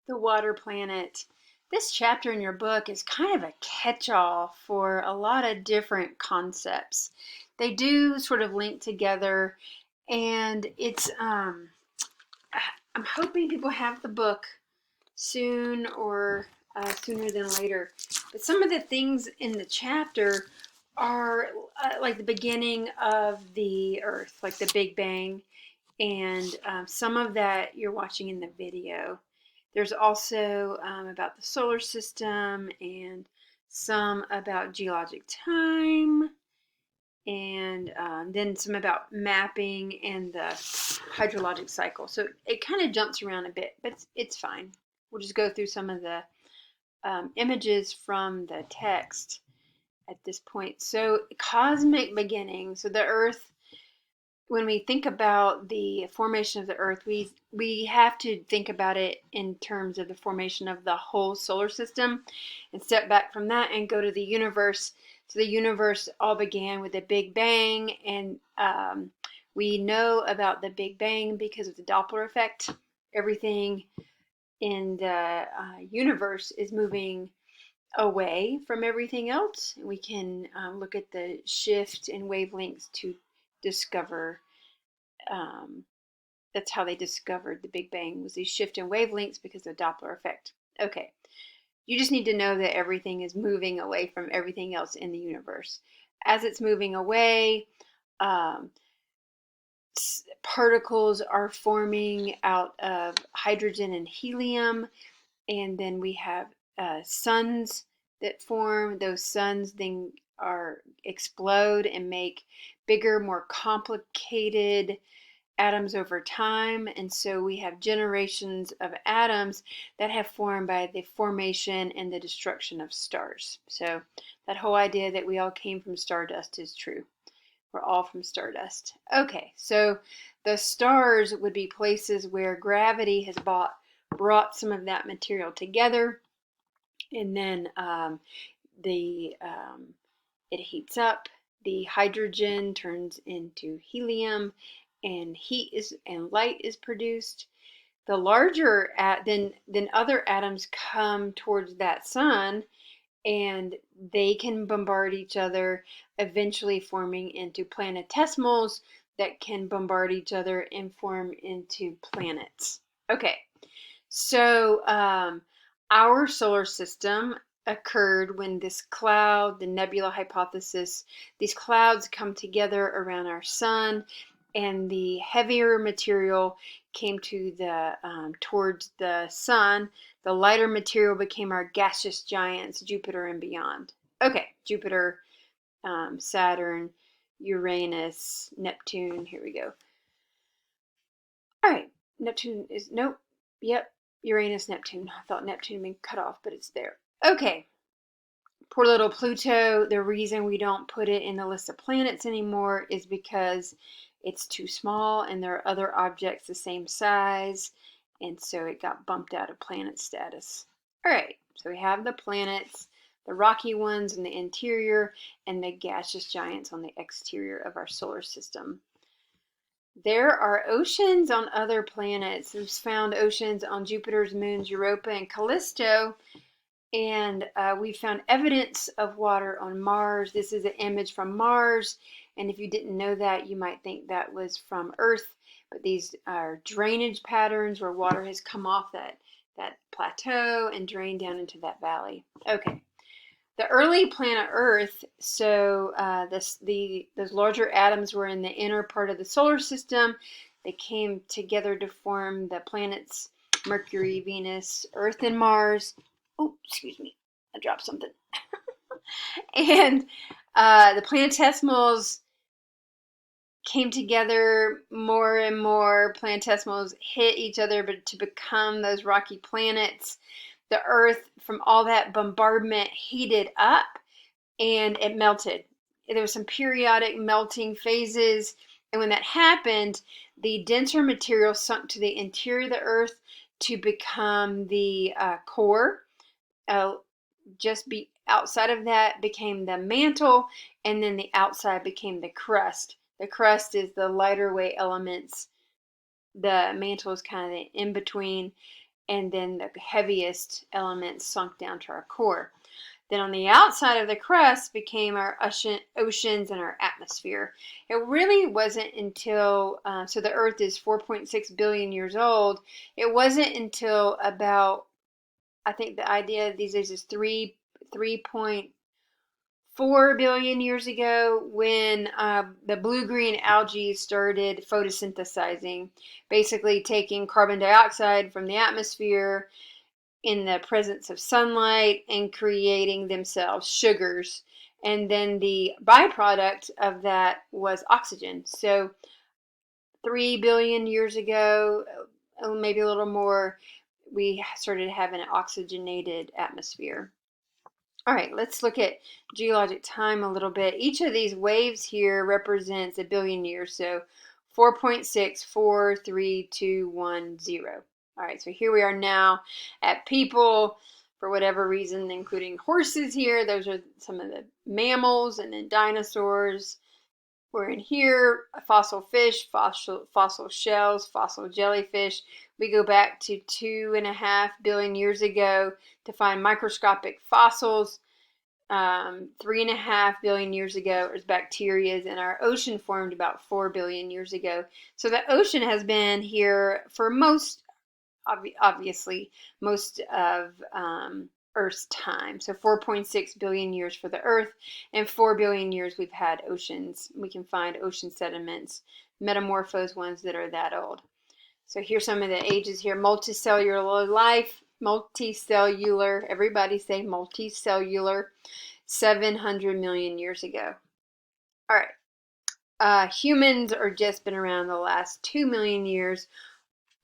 The water planet. This chapter in your book is kind of a catch-all for a lot of different concepts. They do sort of link together, and I'm hoping people have the book soon or sooner than later. But some of the things in the chapter are like the beginning of the Earth, like the Big Bang, and some of that you're watching in the video. There's also about the solar system and some about geologic time, and then some about mapping and the hydrologic cycle. So it kind of jumps around a bit, but it's fine. We'll just go through some of the images from the text at this point. So cosmic beginning. So the Earth, when we think about the formation of the Earth, we have to think about it in terms of the formation of the whole solar system, and step back from that and go to the universe. So the universe all began with the Big Bang, and we know about the Big Bang because of the Doppler effect. Everything in the universe is moving away from everything else. We can look at the shift in wavelengths to discover. Um, that's how they discovered the Big Bang, was these shift in wavelengths because of the Doppler effect. Okay, you just need to know that everything is moving away from everything else in the universe. As it's moving away, um, particles are forming out of hydrogen and helium, and then we have suns that form. Those suns then explode and make bigger, more complicated atoms over time, and so we have generations of atoms that have formed by the formation and the destruction of stars. So that whole idea that we all came from stardust is true. We're all from stardust. Okay, so the stars would be places where gravity has brought some of that material together, and then it heats up. The hydrogen turns into helium, and light is produced. The larger then other atoms come towards that sun, and they can bombard each other, eventually forming into planetesimals that can bombard each other and form into planets. Okay, so our solar system occurred when this cloud, the nebula hypothesis, these clouds come together around our sun, and the heavier material came towards the sun. The lighter material became our gaseous giants, Jupiter and beyond. Okay, Jupiter, Saturn, Uranus, Neptune. Here we go. All right, Neptune is, nope, yep, Uranus, Neptune. I thought Neptune had been cut off, but it's there. Okay, poor little Pluto. The reason we don't put it in the list of planets anymore is because it's too small and there are other objects the same size, and so it got bumped out of planet status. All right, so we have the planets, the rocky ones in the interior, and the gaseous giants on the exterior of our solar system. There are oceans on other planets. We've found oceans on Jupiter's moons Europa and Callisto, and we found evidence of water on Mars. This is an image from Mars, and if you didn't know that, you might think that was from Earth, but these are drainage patterns where water has come off that plateau and drained down into that valley. Okay. The early planet Earth, so those larger atoms were in the inner part of the solar system. They came together to form the planets Mercury, Venus, Earth, and Mars. Oh, excuse me, I dropped something. And the planetesimals came together more and more. Planetesimals hit each other to become those rocky planets. The Earth, from all that bombardment, heated up and it melted. There was some periodic melting phases, and when that happened, the denser material sunk to the interior of the Earth to become the core. Just be outside of that became the mantle, and then the outside became the crust. The crust is the lighter weight elements. The mantle is kind of the in between, and then the heaviest elements sunk down to our core. Then on the outside of the crust became our oceans and our atmosphere. It really wasn't until, so the Earth is 4.6 billion years old. It wasn't until about, I think the idea these days is 3.4 billion years ago when the blue-green algae started photosynthesizing, basically taking carbon dioxide from the atmosphere in the presence of sunlight and creating themselves sugars. And then the byproduct of that was oxygen. So 3 billion years ago, maybe a little more, we started having an oxygenated atmosphere. All right, let's look at geologic time a little bit. Each of these waves here represents a billion years. So 4.6, 4, 3, 2, 1, 0. All right, so here we are now at people, for whatever reason, including horses here. Those are some of the mammals, and then dinosaurs. We're in here, fossil fish, fossil shells, fossil jellyfish. We go back to 2.5 billion years ago to find microscopic fossils. 3.5 billion years ago is bacteria, and our ocean formed about 4 billion years ago. So the ocean has been here for obviously, most of Earth's time. So 4.6 billion years for the Earth, and 4 billion years we've had oceans. We can find ocean sediments, metamorphosed ones that are that old. So here's some of the ages here. Multicellular life, multicellular, everybody say multicellular, 700 million years ago. All right. Humans are just been around the last 2 million years,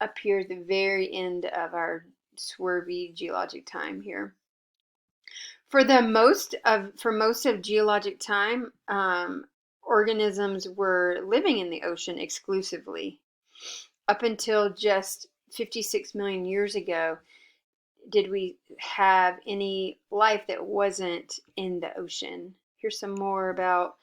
up here at the very end of our swervy geologic time here. For most of geologic time, organisms were living in the ocean exclusively. Up until just 56 million years ago, did we have any life that wasn't in the ocean? Here's some more about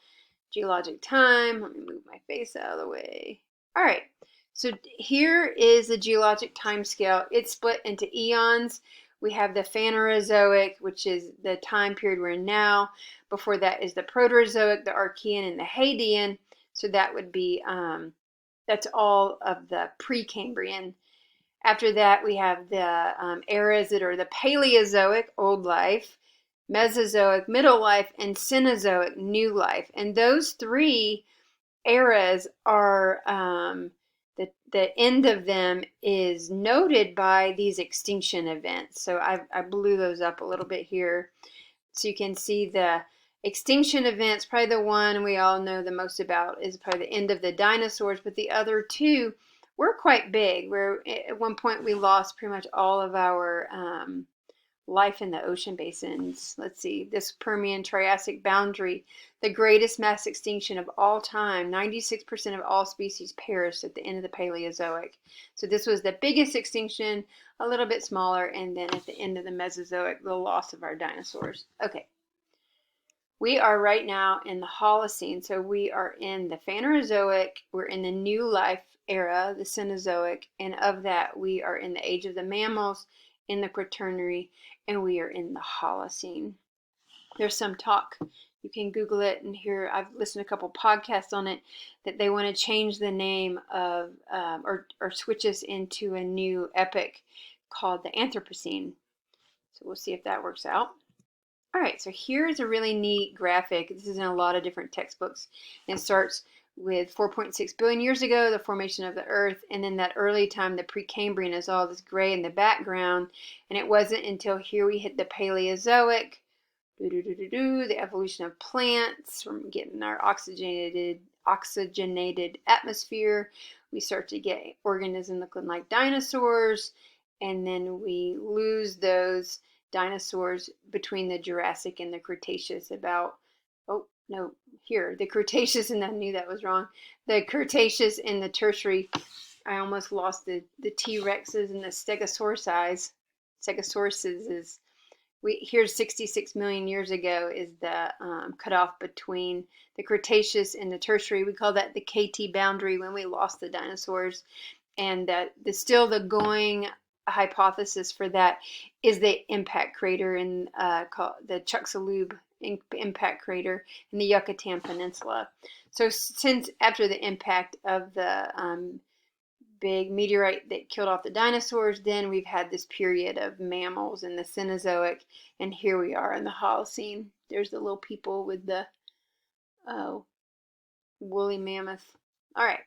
geologic time. Let me move my face out of the way. All right. So here is the geologic time scale. It's split into eons. We have the Phanerozoic, which is the time period we're in now. Before that is the Proterozoic, the Archean, and the Hadean. So that would be, that's all of the Precambrian. After that, we have the eras that are the Paleozoic, old life, Mesozoic, middle life, and Cenozoic, new life. And those three eras are, the end of them is noted by these extinction events. So I blew those up a little bit here. So you can see the extinction events. Probably the one we all know the most about is probably the end of the dinosaurs, but the other two were quite big. Where at one point we lost pretty much all of our life in the ocean basins. Let's see, this Permian-Triassic boundary, the greatest mass extinction of all time. 96% of all species perished at the end of the Paleozoic. So this was the biggest extinction, a little bit smaller, and then at the end of the Mesozoic, the loss of our dinosaurs. Okay. We are right now in the Holocene, so we are in the Phanerozoic, we're in the new life era, the Cenozoic, and of that we are in the age of the mammals, in the Quaternary, and we are in the Holocene. There's some talk, you can Google it and hear, I've listened to a couple podcasts on it, that they want to change the name of, or switch us into a new epoch called the Anthropocene. So we'll see if that works out. All right, so here's a really neat graphic. This is in a lot of different textbooks. And it starts with 4.6 billion years ago, the formation of the Earth, and then that early time, the Precambrian, is all this gray in the background. And it wasn't until here we hit the Paleozoic, the evolution of plants from getting our oxygenated atmosphere. We start to get organisms looking like dinosaurs, and then we lose those dinosaurs between the Jurassic and the Cretaceous about, oh no, here, the Cretaceous, and I knew that was wrong. The Cretaceous and the Tertiary, I almost lost the T-Rexes and the Stegosauruses. Here's 66 million years ago is the cutoff between the Cretaceous and the Tertiary. We call that the KT boundary when we lost the dinosaurs. And still the going hypothesis for that is the impact crater in called the Chicxulub impact crater in the Yucatan Peninsula. So since after the impact of the big meteorite that killed off the dinosaurs, then we've had this period of mammals in the Cenozoic, and here we are in the Holocene. There's the little people with the woolly mammoth. All right.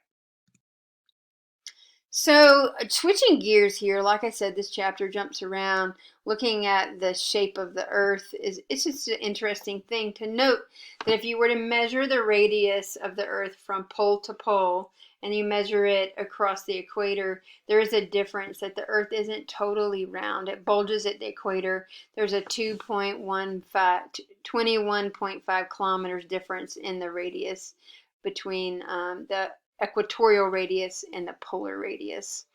So switching gears here, like I said, this chapter jumps around looking at the shape of the Earth. It's just an interesting thing to note that if you were to measure the radius of the Earth from pole to pole and you measure it across the equator, there is a difference that the Earth isn't totally round. It bulges at the equator. There's a 21.5 kilometers difference in the radius between the equatorial radius and the polar radius.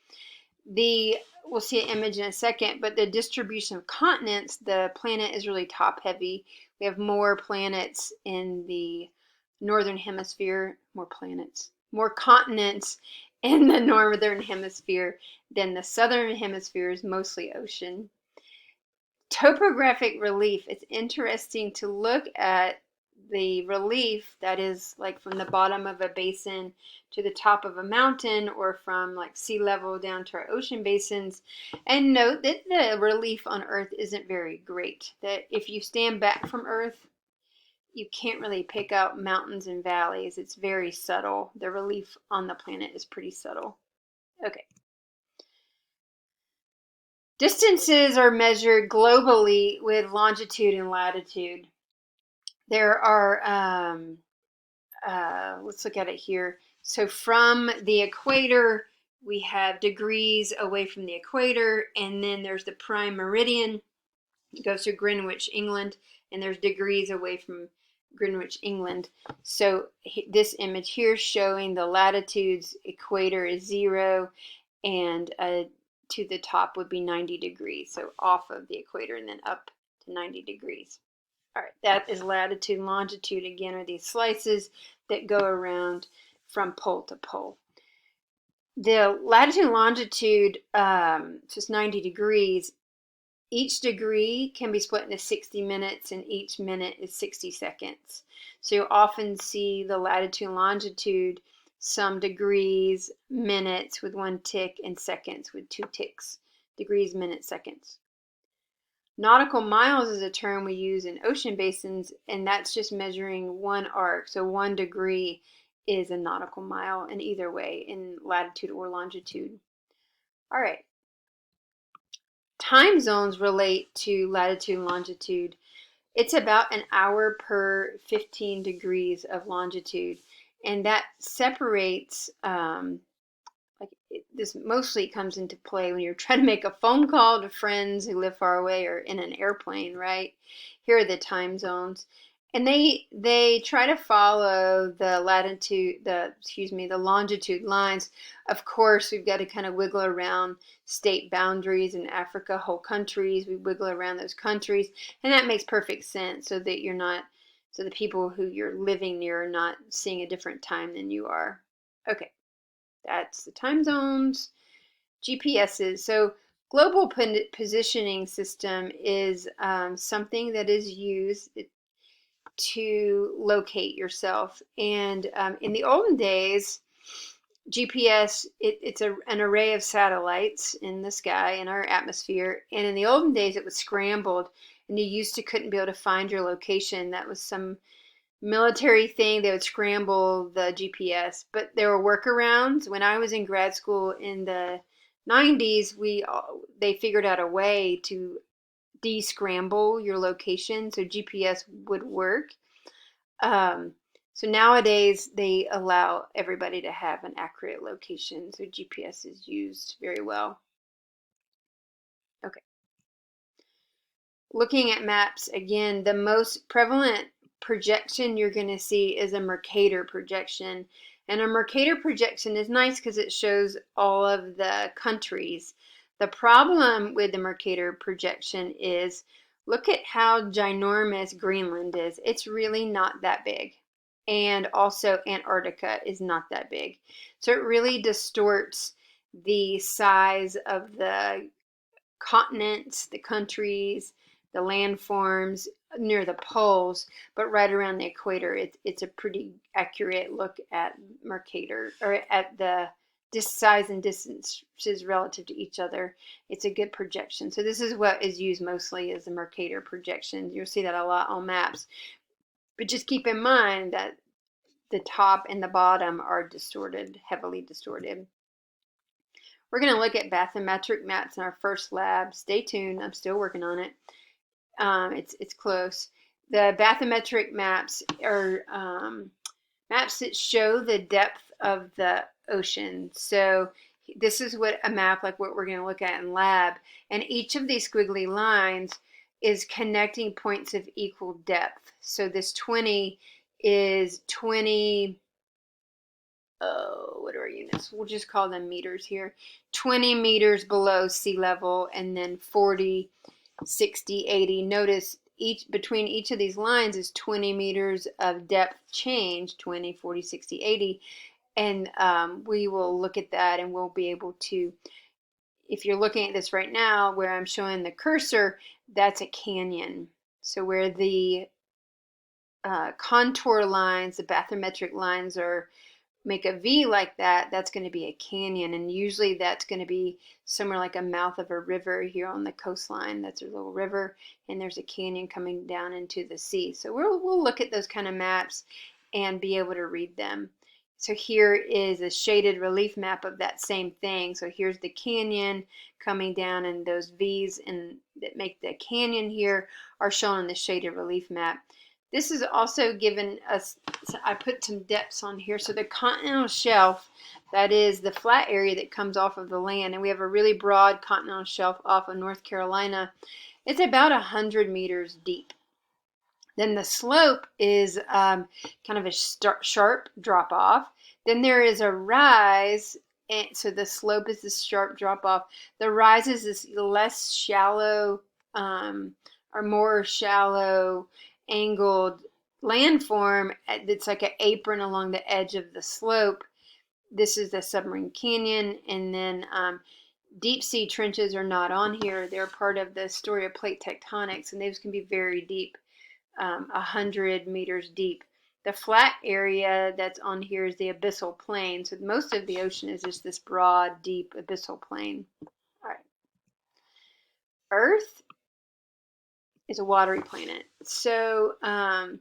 We'll see an image in a second, but the distribution of continents, the planet is really top heavy. We have more planets in the northern hemisphere, more continents in the northern hemisphere than the southern hemisphere is mostly ocean. Topographic relief, it's interesting to look at the relief that is like from the bottom of a basin to the top of a mountain, or from like sea level down to our ocean basins, and note that the relief on Earth isn't very great. That if you stand back from Earth, you can't really pick out mountains and valleys. It's very subtle. The relief on the planet is pretty subtle. Okay. Distances are measured globally with longitude and latitude. There are, let's look at it here. So from the equator, we have degrees away from the equator, and then there's the prime meridian. It goes to Greenwich, England, and there's degrees away from Greenwich, England. So this image here showing the latitudes, equator is 0, and to the top would be 90 degrees. So off of the equator and then up to 90 degrees. All right, that is latitude and longitude. Again, are these slices that go around from pole to pole. The latitude and longitude, just 90 degrees, each degree can be split into 60 minutes, and each minute is 60 seconds. So you'll often see the latitude and longitude, some degrees, minutes with 1 tick, and seconds with 2 ticks. Degrees, minutes, seconds. Nautical miles is a term we use in ocean basins, and that's just measuring 1 arc. So 1 degree is a nautical mile in either way, in latitude or longitude. All right. Time zones relate to latitude and longitude. It's about an hour per 15 degrees of longitude, and that separates this mostly comes into play when you're trying to make a phone call to friends who live far away, or in an airplane, right? Here are the time zones. And they try to follow the longitude lines. Of course, we've got to kind of wiggle around state boundaries. In Africa, whole countries, we wiggle around those countries, and that makes perfect sense, so that so the people who you're living near are not seeing a different time than you are. Okay. That's the time zones. GPSs. So global positioning system is something that is used to locate yourself. And in the olden days, GPS, it's an array of satellites in the sky, in our atmosphere. And in the olden days, it was scrambled, and you couldn't be able to find your location. That was some military thing. They would scramble the GPS, but there were workarounds. When I was in grad school in the 90s, they figured out a way to de-scramble your location so GPS would work. So nowadays they allow everybody to have an accurate location, so GPS is used very well. Okay. Looking at maps again, the most prevalent projection you're going to see is a Mercator projection. And a Mercator projection is nice because it shows all of the countries. The problem with the Mercator projection is, look at how ginormous Greenland is. It's really not that big. And also Antarctica is not that big. So it really distorts the size of the continents, the countries, the landforms near the poles, but right around the equator, it's a pretty accurate look at Mercator, or at the size and distances relative to each other. It's a good projection. So this is what is used mostly as the Mercator projection. You'll see that a lot on maps. But just keep in mind that the top and the bottom are distorted, heavily distorted. We're going to look at bathymetric maps in our first lab. Stay tuned. I'm still working on it. It's close. The bathymetric maps are maps that show the depth of the ocean. So this is what a map like what we're going to look at in lab. And each of these squiggly lines is connecting points of equal depth. So this 20 is 20, what are our units? We'll just call them meters here. 20 meters below sea level, and then 40, 60, 80. Notice between each of these lines is 20 meters of depth change, 20, 40, 60, 80. And we will look at that, and we'll be able to, if you're looking at this right now where I'm showing the cursor, that's a canyon. So where the contour lines, the bathymetric lines make a V like that, that's going to be a canyon. And usually that's going to be somewhere like a mouth of a river here on the coastline. That's a little river, and there's a canyon coming down into the sea. So we'll look at those kind of maps and be able to read them. So here is a shaded relief map of that same thing. So here's the canyon coming down, and those V's that make the canyon here are shown on the shaded relief map. This is also given us, I put some depths on here. So the continental shelf, that is the flat area that comes off of the land, and we have a really broad continental shelf off of North Carolina. It's about 100 meters deep. Then the slope is kind of a sharp drop off. Then there is a rise, and so the slope is this sharp drop off. The rise is this less shallow or more shallow angled landform that's like an apron along the edge of the slope. This is the submarine canyon, and then deep sea trenches are not on here. They're part of the story of plate tectonics, and those can be very deep, 100 meters deep. The flat area that's on here is the abyssal plain. So most of the ocean is just this broad, deep abyssal plain. All right. Earth is a watery planet. So that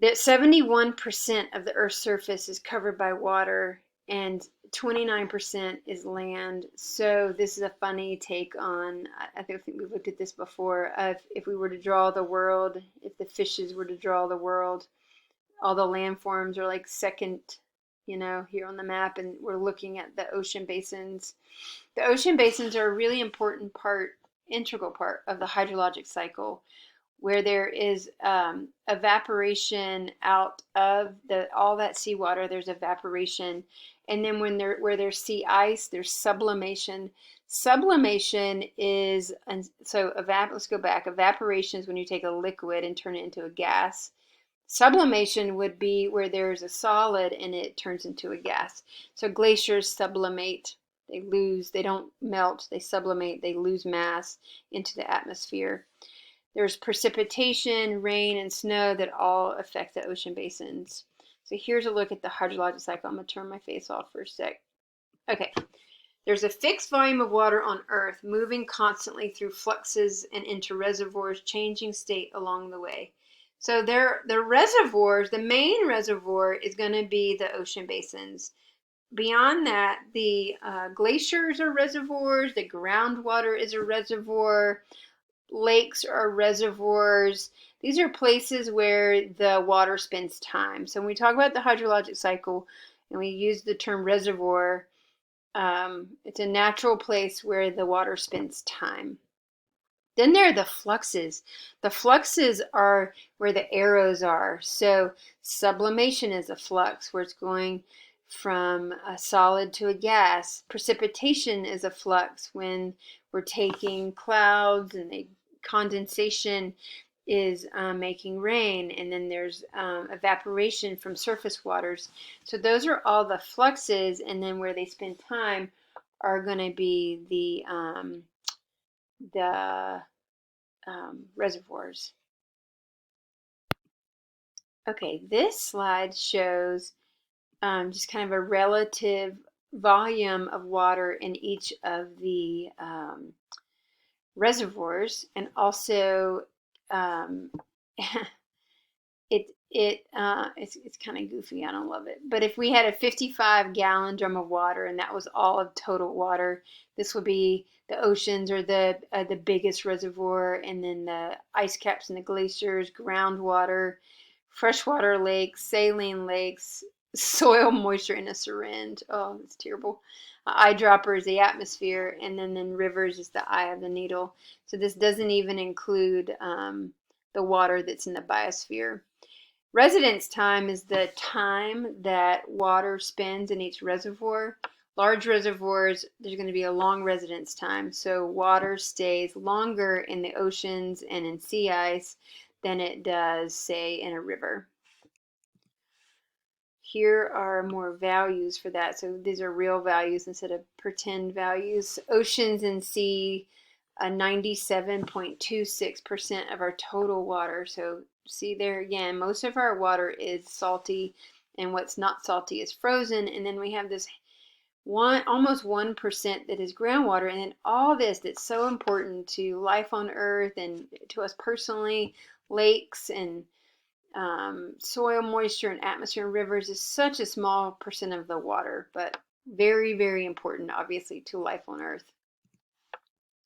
71% of the Earth's surface is covered by water, and 29% is land. So this is a funny take on, I think we looked at this before, of if we were to draw the world, if the fishes were to draw the world, all the landforms are like second, here on the map, and we're looking at the ocean basins. The ocean basins are a really important integral part of the hydrologic cycle, where there is evaporation out of all that seawater. There's evaporation, and then where there's sea ice, there's sublimation. Sublimation is, and so let's go back. Evaporation is when you take a liquid and turn it into a gas. Sublimation would be where there's a solid and it turns into a gas. So glaciers sublimate. They don't melt, they sublimate, they lose mass into the atmosphere. There's precipitation, rain, and snow that all affect the ocean basins. So here's a look at the hydrologic cycle. I'm going to turn my face off for a sec. Okay. There's a fixed volume of water on Earth moving constantly through fluxes and into reservoirs, changing state along the way. So the reservoirs, the main reservoir is going to be the ocean basins. Beyond that, the glaciers are reservoirs, the groundwater is a reservoir, lakes are reservoirs. These are places where the water spends time. So when we talk about the hydrologic cycle and we use the term reservoir, it's a natural place where the water spends time. Then there are the fluxes. The fluxes are where the arrows are. So sublimation is a flux where it's going from a solid to a gas. Precipitation is a flux when we're taking clouds, and condensation is making rain, and then there's evaporation from surface waters. So those are all the fluxes, and then where they spend time are going to be the reservoirs. Okay, this slide shows just kind of a relative volume of water in each of the reservoirs, and also um, it's kind of goofy. I don't love it. But if we had a 55-gallon drum of water and that was all of total water, this would be the oceans or the biggest reservoir, and then the ice caps and the glaciers, groundwater, freshwater lakes, saline lakes, soil moisture in a syringe. Oh, it's terrible. Eyedropper is the atmosphere, and then rivers is the eye of the needle. So this doesn't even include the water that's in the biosphere. Residence time is the time that water spends in each reservoir. Large reservoirs, there's going to be a long residence time, so water stays longer in the oceans and in sea ice than it does, say, in a river. Here are more values for that. So these are real values instead of pretend values. Oceans and sea, 97.26% of our total water. So see there again, most of our water is salty, and what's not salty is frozen. And then we have this almost 1% that is groundwater, and then all this that's so important to life on Earth and to us personally, lakes and soil moisture and atmosphere and rivers is such a small percent of the water, but very, very important, obviously, to life on Earth.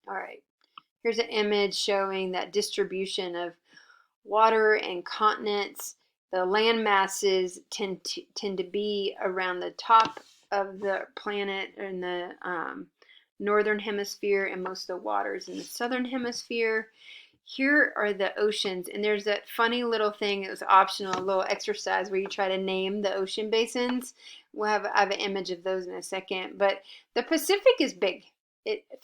All right, here's an image showing that distribution of water and continents. The land masses tend to be around the top of the planet in the northern hemisphere, and most of the waters in the southern hemisphere. Here are the oceans, and there's that funny little thing, it was optional, a little exercise where you try to name the ocean basins. I have an image of those in a second, but the Pacific is big.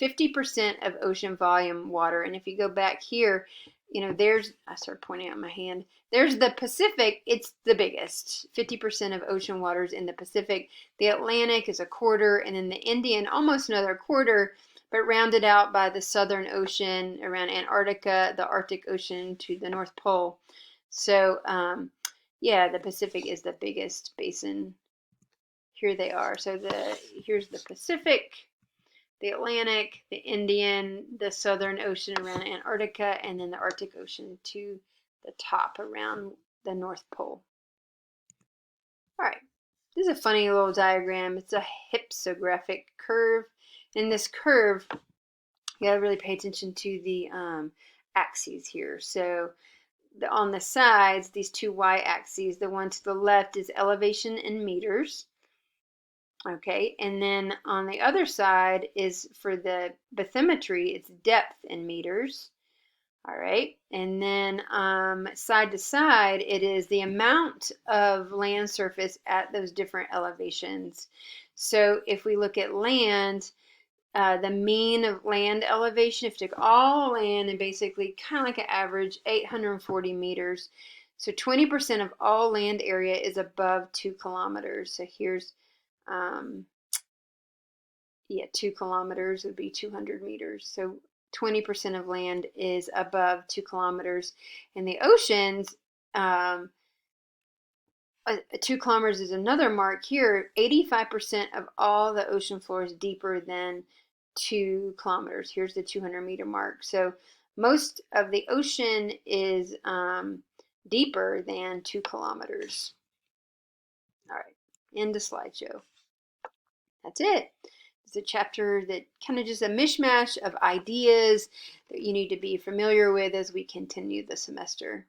50% of ocean volume water, and if you go back here, I started pointing out my hand. There's the Pacific, it's the biggest. 50% of ocean waters in the Pacific. The Atlantic is a quarter, and then the Indian, almost another quarter, but rounded out by the Southern Ocean around Antarctica, the Arctic Ocean to the North Pole. So, yeah, the Pacific is the biggest basin. Here they are. So here's the Pacific, the Atlantic, the Indian, the Southern Ocean around Antarctica, and then the Arctic Ocean to the top around the North Pole. All right, this is a funny little diagram. It's a hypsographic curve. In this curve, you gotta really pay attention to the axes here. So on the sides, these two y-axes, the one to the left is elevation in meters. Okay, and then on the other side is for the bathymetry, it's depth in meters. All right, and then side to side, it is the amount of land surface at those different elevations. So if we look at land, the mean of land elevation, if you took all land and basically kind of like an average, 840 meters. So 20% of all land area is above 2 kilometers. So here's 2 kilometers would be 200 meters. So 20% of land is above 2 kilometers. In the oceans, 2 kilometers is another mark here. 85% of all the ocean floor is deeper than 2 kilometers. Here's the 200-meter mark. So most of the ocean is deeper than 2 kilometers. All right, end of slideshow. That's it. It's a chapter that kind of just a mishmash of ideas that you need to be familiar with as we continue the semester.